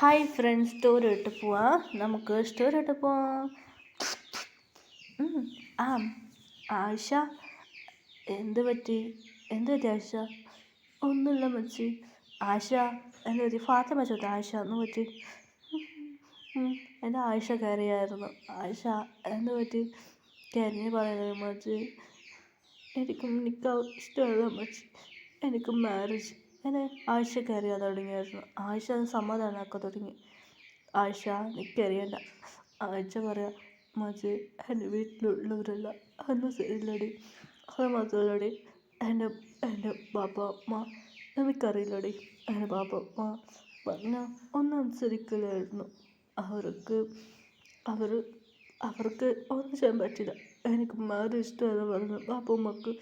Hi friends, story ഇട്ട് പോവാം. നമുക്ക് സ്റ്റോറി ഇട്ട് പോവാം. ആ ആയിഷ, എന്ത് പറ്റി ആയിഷ? ഒന്നുമില്ല മച്ചി. ആയിഷ എന്ത് പറ്റി? ഫാത്തിമ ചോദിച്ചു. ആയിഷ എന്ന് പറ്റി? എൻ്റെ ആയിഷ കയറിയായിരുന്നു. ആയിഷ എന്ത് പറ്റി? കരഞ്ഞ് പറയുന്നത് മച്ചി, എനിക്ക് നിൽക്കാൻ ഇഷ്ടമല്ല മച്ചി, എനിക്ക് മാരേജ്. എന്നെ ആയിഷ കയറിയാൻ തുടങ്ങിയായിരുന്നു. ആയിഷ അത് സമാധാനമാക്കാൻ തുടങ്ങി. ആയിഷ നിൽക്കറിയണ്ട. ആയിഷ പറയാം, മച്ചി എൻ്റെ വീട്ടിലുള്ളവരല്ല അന്ന് ശരിയില്ലടി, അത് മാത്രമല്ലടി, എൻ്റെ എൻ്റെ ബാപ്പ അമ്മ എനിക്കറിയില്ലടി. എൻ്റെ ബാപ്പ അമ്മ പറഞ്ഞാൽ ഒന്നും അനുസരിക്കില്ലായിരുന്നു. അവർക്ക് ഒന്നും ചെയ്യാൻ പറ്റില്ല. എനിക്ക് മാറി ഇഷ്ടമെന്ന് പറഞ്ഞു ബാപ്പ അമ്മക്ക്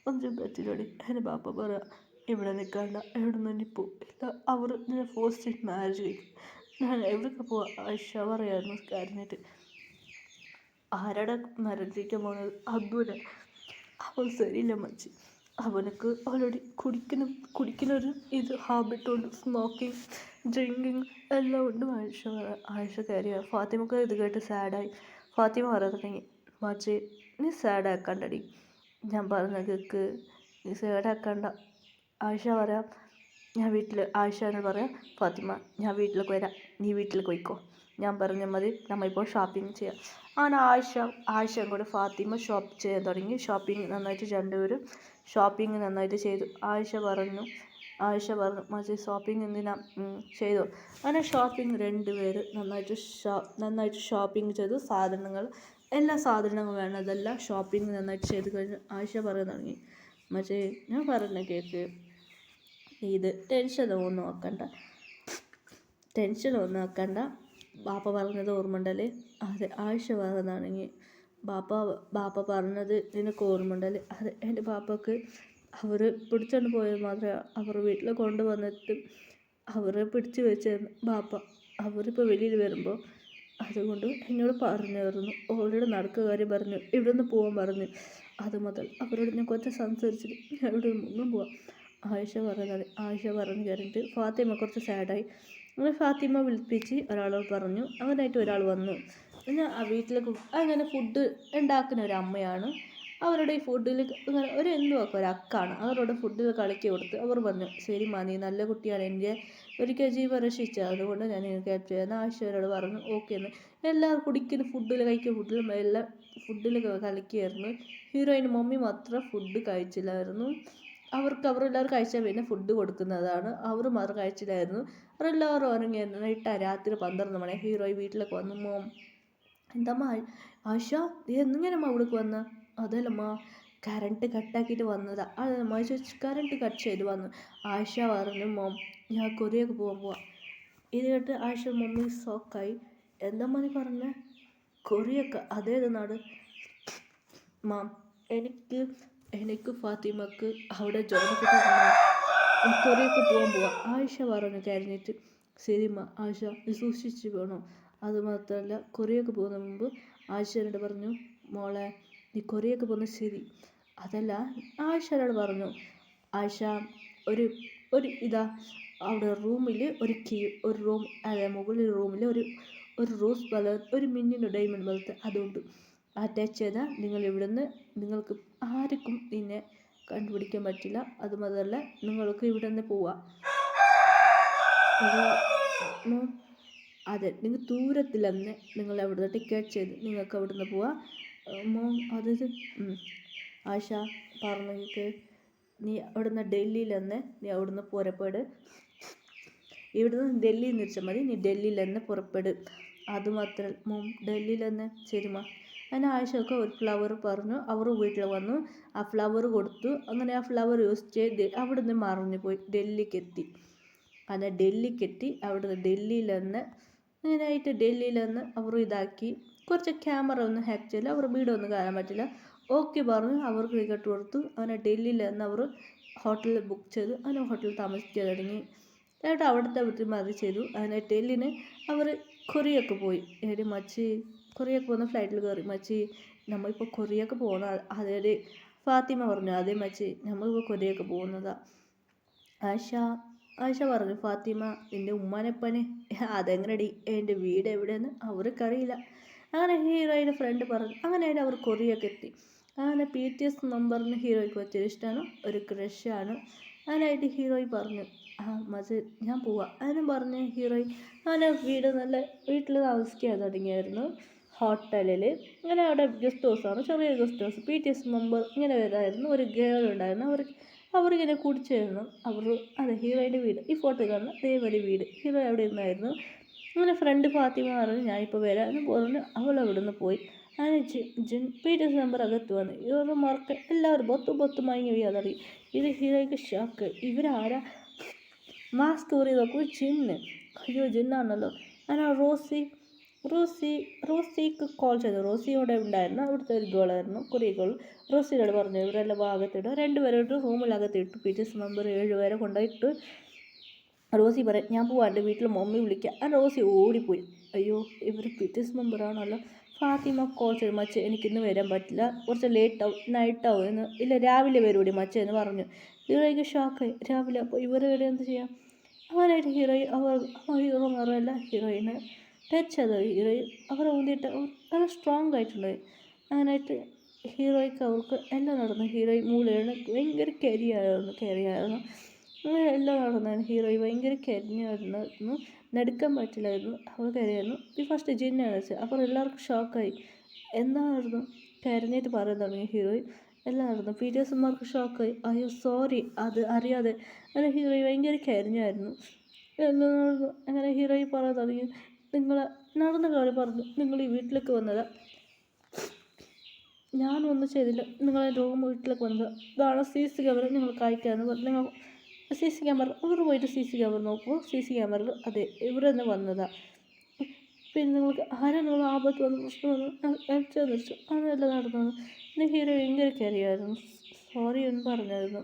ഒന്നും ചെയ്യാൻ പറ്റില്ലടി. എൻ്റെ ബാപ്പ പറയാം, ഇവിടെ നിൽക്കണ്ട, എവിടെ നിന്ന് പോയില്ല, അവർ നിന്നെ ഫോഴ്സ് ചെയ്ത് മാരേജ് കഴിക്കും. ഞാൻ എവിടേക്ക് പോവാ? ആയിഷ പറയായിരുന്നു കരഞ്ഞിട്ട്. ആരുടെ മാരേജ് കഴിക്കാൻ പോകുന്നത്? അബ്ദുവിനെ. അവൻ ശരിയില്ല മച്ചി, അവനക്ക് ഓൾറെഡി കുടിക്കുന്നൊരു ഹാബിറ്റുണ്ട്, സ്മോക്കിങ്, ഡ്രിങ്കിങ് എല്ലാം ഉണ്ട്. ആയിഷ കയറിയ ഫാത്തിമക്ക് ഇത് കേട്ട് സാഡായി. ഫാത്തിമ പറയാൻ തുടങ്ങി, മച്ചി നീ സാഡാക്കണ്ടടി, ഞാൻ പറഞ്ഞ കേൾക്ക്, നീ സാഡാക്കണ്ട. ആയിഷ പറയാം, ആയിഷനോട് പറയാം, ഫാത്തിമ ഞാൻ വീട്ടിലേക്ക് വരാം, നീ വീട്ടിലേക്ക് പോയിക്കോ, ഞാൻ പറഞ്ഞാൽ മതി, നമ്മളിപ്പോൾ ഷോപ്പിംഗ് ചെയ്യാം. അങ്ങനെ ആയിഷയും കൂടെ ഫാത്തിമ ഷോപ്പ് ചെയ്യാൻ തുടങ്ങി. ഷോപ്പിംഗ് നന്നായിട്ട് ചെയ്തു. ആയിഷ പറഞ്ഞു, മച്ചി ഷോപ്പിംഗ് എന്തിനാ ചെയ്തു. അങ്ങനെ ഷോപ്പിംഗ് രണ്ടുപേര് നന്നായിട്ട് ഷോപ്പിംഗ് ചെയ്തു. എല്ലാ സാധനങ്ങളും വേണം, അതെല്ലാം ഷോപ്പിംഗ് നന്നായിട്ട് ചെയ്ത് കഴിഞ്ഞു. ആയിഷ പറയാൻ തുടങ്ങി, മച്ചി ഞാൻ പറഞ്ഞ കേക്ക്, ഇത് ടെൻഷനൊന്നും ആക്കണ്ട. ബാപ്പ പറഞ്ഞത് ഓർമ്മ ഉണ്ടല്ലേ? അതെ. ആയിഷ പറഞ്ഞതാണെങ്കിൽ, ബാപ്പ പറഞ്ഞത് നിനക്ക് ഓർമ്മ ഉണ്ടല്ലേ? അതെ. എൻ്റെ ബാപ്പക്ക് അവർ പിടിച്ചുകൊണ്ട് പോയത് മാത്രമേ അവർ വീട്ടിൽ കൊണ്ടുവന്നിട്ട് അവരെ പിടിച്ചു വെച്ചായിരുന്നു ബാപ്പ. അവരിപ്പോൾ വെളിയിൽ വരുമ്പോൾ അതുകൊണ്ട് എന്നോട് പറഞ്ഞായിരുന്നു, ഓൾറെഡി നടക്കുക കാര്യം പറഞ്ഞു, ഇവിടെ നിന്ന് പോകാൻ പറഞ്ഞു. അത് മുതൽ അവരോട് ഞാൻ കുറച്ച് സംസാരിച്ചിട്ട് ഞാൻ ഇവിടെ ഒന്നും പോവാം. ആയിഷ പറഞ്ഞു കയറിയിട്ട് ഫാത്തിമ കുറച്ച് സാഡായി. അങ്ങനെ ഫാത്തിമ വിളിപ്പിച്ച് ഒരാളോട് പറഞ്ഞു. അങ്ങനെയായിട്ട് ഒരാൾ വന്നു. പിന്നെ ആ വീട്ടിലേക്ക് അങ്ങനെ ഫുഡ് ഉണ്ടാക്കുന്ന ഒരു അമ്മയാണ്. അവരുടെ ഈ ഫുഡിൽ ഇങ്ങനെ ഒരു അക്കാണ് അവരോട് ഫുഡിൽ കളിക്കി കൊടുത്ത്. അവർ പറഞ്ഞു, ശരി നീ നല്ല കുട്ടിയാണ്, എൻ്റെ ഒരിക്കൽ ജീവൻ രക്ഷിച്ചത്, അതുകൊണ്ട് ഞാൻ നിങ്ങൾക്ക് ഹെൽപ്പ് ചെയ്യാമെന്ന് ആയിഷയോട് പറഞ്ഞു. ഓക്കെ എന്ന്. എല്ലാവരും കഴിക്കുന്ന ഫുഡിലും എല്ലാം ഫുഡിൽ കളിക്കുകയായിരുന്നു. ഹീറോയിൻ മമ്മി മാത്രം ഫുഡ് കഴിച്ചില്ലായിരുന്നു. അവരെല്ലാവരും കഴിച്ചാൽ പിന്നെ ഫുഡ് കൊടുക്കുന്നതാണ്. അവർ മാത്രം കഴിച്ചില്ലായിരുന്നു. അവരെല്ലാവരും ഉറങ്ങിയായിരുന്നു. രാത്രി 12 മണി ഹീറോയി വീട്ടിലേക്ക് വന്നു. മോം, എന്തമ്മ ആയിഷ, നീ എങ്ങനെയമ്മ ഇവിടേക്ക് വന്ന? അതല്ലമ്മ, കറണ്ട് കട്ടാക്കിയിട്ട് വന്നതാ. അതമ്മ ചോദിച്ചു, കറണ്ട് കട്ട് ചെയ്ത് വന്നു. ആയിഷ പറഞ്ഞു, മോം ഞാൻ കൊറിയക്ക് പോവാം. ഇത് കേട്ട് ആയിഷ മമ്മി ഷോക്കായി. എന്തമ്മ നീ പറഞ്ഞേ? കൊറിയക്ക്? അതേത് നാട്? മാം, എനിക്ക് ഫാത്തിമക്ക് അവിടെ ജോലി കിട്ടുന്ന കൊറിയക്ക് പോവാം. ആയിഷ പറഞ്ഞു കരഞ്ഞിട്ട്. ശരിമ്മ ആയിഷ, നീ സൂക്ഷിച്ച് വേണം. അതുമാത്രമല്ല കൊറിയക്ക് പോകുന്ന മുമ്പ് ആയിഷയോട് പറഞ്ഞു, മോളെ നീ കൊറിയക്ക് പോകുന്നത് ശരി അതല്ല. ആയിഷയോട് പറഞ്ഞു, ആയിഷ ഒരു ഇതാ അവിടെ റൂമിൽ ഒരു റൂം, അതെ മുകളിൽ റൂമിൽ ഒരു റോസ് കളർ ഒരു മിന്നിൻ്റെ ഡയമണ്ട് പോലത്തെ അതുണ്ട്. അറ്റാച്ച് ചെയ്താൽ നിങ്ങൾക്ക് ആർക്കും നിന്നെ കണ്ടുപിടിക്കാൻ പറ്റില്ല. അതുമാത്രമല്ല നിങ്ങൾക്ക് ഇവിടെ നിന്ന് പോവാം. അതെ, നിങ്ങൾ ദൂരത്തിൽ തന്നെ നിങ്ങൾ അവിടുന്ന് ടിക്കറ്റ് ചെയ്ത് നിങ്ങൾക്ക് അവിടുന്ന് പോവാം. അതായത് ആയിഷ പറഞ്ഞിട്ട്, നീ അവിടുന്ന് ഡൽഹിയിൽ തന്നെ നീ അവിടുന്ന് പുറപ്പെട്. ഇവിടുന്ന് ഡൽഹിയിൽ നിന്ന് വെച്ചാൽ മതി, നീ ഡൽഹിയിൽ തന്നെ പുറപ്പെട്. അതുമാത്രം ഡൽഹിയിൽ തന്നെ. ശരിമാ. അങ്ങനെ ആയിഷക്ക് ഒരു ഫ്ലവർ പറഞ്ഞു. അവർ വീട്ടിൽ വന്നു, ആ ഫ്ലവർ കൊടുത്തു. അങ്ങനെ ആ ഫ്ലവർ യൂസ് ചെയ്ത് അവിടുന്ന് മറിഞ്ഞു പോയി. ഡൽഹിക്ക് എത്തി. അവിടുന്ന് ഡൽഹിയിൽ നിന്ന് അവർ ഇതാക്കി. കുറച്ച് ക്യാമറ ഒന്ന് ഹാക്ക് ചെയ്തില്ല, അവർ വീടൊന്നും കാണാൻ പറ്റില്ല. ഓക്കെ പറഞ്ഞു, അവർ ടിക്കറ്റ് കൊടുത്തു. അങ്ങനെ ഡൽഹിയിൽ നിന്ന് അവർ ഹോട്ടലിൽ ബുക്ക് ചെയ്തു. അങ്ങനെ ഹോട്ടലിൽ താമസിക്കാൻ തുടങ്ങി. എന്നിട്ട് അവിടുത്തെ മതി ചെയ്തു. അങ്ങനെ ഡൽഹിന് അവർ കൊറിയക്ക് പോയി. മച്ചി കൊറിയക്ക് പോകുന്ന ഫ്ലൈറ്റിൽ കയറി. മച്ചി നമ്മളിപ്പോൾ കൊറിയക്ക് പോകുന്ന ഫാത്തിമ പറഞ്ഞു, അതേ മച്ചി നമ്മളിപ്പോൾ കൊറിയക്ക് പോകുന്നതാ. ആയിഷ ആയിഷ പറഞ്ഞു, ഫാത്തിമ നിൻ്റെ ഉമ്മാനെപ്പനെ അതെങ്ങനെടി എൻ്റെ വീട് എവിടെയെന്ന് അവർക്കറിയില്ല. അങ്ങനെ ഹീറോയുടെ ഫ്രണ്ട് പറഞ്ഞു. അങ്ങനെയായിട്ട് അവർ കൊറിയൊക്കെ എത്തി. അങ്ങനെ PTS മെമ്പറിന് ഹീറോയ്ക്ക് ഒത്തിരി ഇഷ്ടമാണ്, ഒരു ക്രഷാണ്. അങ്ങനെയായിട്ട് ഹീറോയി പറഞ്ഞു, മജ ഞാൻ പോവാം. അതിനും പറഞ്ഞ് ഹീറോയി അങ്ങനെ വീട്ടിൽ താമസിക്കാൻ തുടങ്ങിയായിരുന്നു, ഹോട്ടലിൽ. അങ്ങനെ അവിടെ ഗസ്റ്റ് ഹൗസാണ്, ചെറിയൊരു ഗസ്റ്റ് ഹൗസ്. PTS മെമ്പർ ഇങ്ങനെ വരായിരുന്നു, ഒരു ഗേൾ ഉണ്ടായിരുന്നു. അവരിങ്ങനെ കുടിച്ചായിരുന്നു. അതെ ഹീറോയുടെ വീട് ഈ ഫോട്ടോ കാണുന്ന അതേപോലെ വീട്. ഹീറോ അവിടെ ഇരുന്നായിരുന്നു. അങ്ങനെ ഫ്രണ്ട് ഫാത്തിമ പറഞ്ഞു, ഞാനിപ്പോൾ വരാം എന്ന് പറഞ്ഞു. അവൾ അവിടെ നിന്ന് പോയി. അങ്ങനെ PTS മെമ്പർ അകത്ത് വന്നു. ഇവരുടെ മറക്ക എല്ലാവരും ബൊത്തു മയങ്ങി വീഴാതറി. ഇത് ഹീറോയ്ക്ക് ഷോക്ക്. ഇവരാരാ മാസ്ക് ഊറി നോക്കും, ജിന്ന്. അയ്യോ ജിന്നാണല്ലോ. അങ്ങനെ റോസിക്ക് കോൾ ചെയ്തു. റോസി ഇവിടെ ഉണ്ടായിരുന്നു, അവിടുത്തെ ഒരു ഗേളായിരുന്നു, കൊറിയ ഗേൾ. റോസിയോട് പറഞ്ഞു ഇവരെല്ലാം ഭാഗത്തിട്ടു. രണ്ടുപേരോട്ട് റൂമിലകത്തിട്ടു. PTS മെമ്പർ 7 പേരെ കൊണ്ടുപോയിട്ട് റോസി പറയും, ഞാൻ പോവാണ്ട് വീട്ടിൽ മമ്മി വിളിക്കാം. ആ റോസി ഓടിപ്പോയി. അയ്യോ ഇവർ PTS മെമ്പറാണല്ലോ. ഫാത്തിമ കോൾ ചെയ്തു, മച്ചേ എനിക്കിന്ന് വരാൻ പറ്റില്ല, കുറച്ച് നൈറ്റാവും എന്ന്. ഇല്ല രാവിലെ വരൂടി മച്ചേ എന്ന് പറഞ്ഞു. ഹീറോയ്ക്ക് ഷോക്കായി. രാവിലെ അപ്പോൾ ഇവരുടെ എന്ത് ചെയ്യാം? അവരായിട്ട് ഹീറോ മാറുമല്ല, ഹീറോയിന് ടച്ച് ചെയ്തു. ഹീറോയിൻ അവർ ഊന്നിയിട്ട് നല്ല സ്ട്രോങ് ആയിട്ടുണ്ടായി. അങ്ങനെയായിട്ട് ഹീറോയ്ക്ക് അവർക്ക് എല്ലാം നടന്നു. ഹീറോയിൻ മൂലയാണ് ഭയങ്കര കരിയായിരുന്നു. അങ്ങനെ എല്ലാം നടന്നായിരുന്നു. ഹീറോയിൻ ഭയങ്കര കരിഞ്ഞായിരുന്നു, നടക്കാൻ പറ്റില്ലായിരുന്നു, അവൾ കരയായിരുന്നു. ഈ ഫസ്റ്റ് ജിന്നാണ് വെച്ചത്. അപ്പോൾ എല്ലാവർക്കും ഷോക്കായി. എന്തായിരുന്നു കരഞ്ഞിട്ട് പറയാൻ തുടങ്ങി ഹീറോയിൻ. എല്ലാം നടന്നു. PTSമാർക്ക് ഷോക്കായി. അയ്യോ സോറി അത് അറിയാതെ. അങ്ങനെ ഹീറോയിൻ ഭയങ്കര കരിഞ്ഞായിരുന്നു. എല്ലാം നടന്നു. അങ്ങനെ ഹീറോയിൻ പറയാൻ തുടങ്ങി, നിങ്ങൾ നടന്ന കാര്യം പറഞ്ഞു, നിങ്ങൾ ഈ വീട്ടിലേക്ക് വന്നതാ, ഞാനൊന്നും ചെയ്തില്ല, നിങ്ങളെ വീട്ടിലേക്ക് വന്നത്. ഇതാണ് CC ക്യാമറ നിങ്ങൾക്ക് അയക്കാമെന്ന് പറഞ്ഞു. നിങ്ങൾ CC ക്യാമറ ഇവർ പോയിട്ട് CC ക്യാമറ നോക്കുമ്പോൾ CC ക്യാമറയിൽ അതെ ഇവിടെ നിന്ന് വന്നതാ. പിന്നെ നിങ്ങൾക്ക് ആരാ നിങ്ങൾ ആപത്ത് വന്ന് പ്രശ്നം വന്നു വെച്ചു അതെല്ലാം നടന്നത്. പിന്നെ ഹീറോ ഭയങ്കര കരയായിരുന്നു, സോറി എന്ന് പറഞ്ഞായിരുന്നു.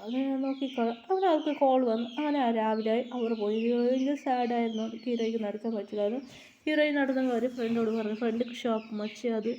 അങ്ങനെ നോക്കിക്കോളാം. അങ്ങനെ അവർക്ക് കോൾ വന്നു. അങ്ങനെ രാവിലെ അവർ പോയി. ഹീറോ ഭയങ്കര സാഡായിരുന്നു, ഹീറോയ്ക്ക് നടക്കാൻ പറ്റില്ലായിരുന്നു. ഹീറോയിൻ നടന്ന കാര്യം ഫ്രണ്ടോട് പറഞ്ഞു. ഫ്രണ്ട് ഷോപ്പ് മച്ചി അത്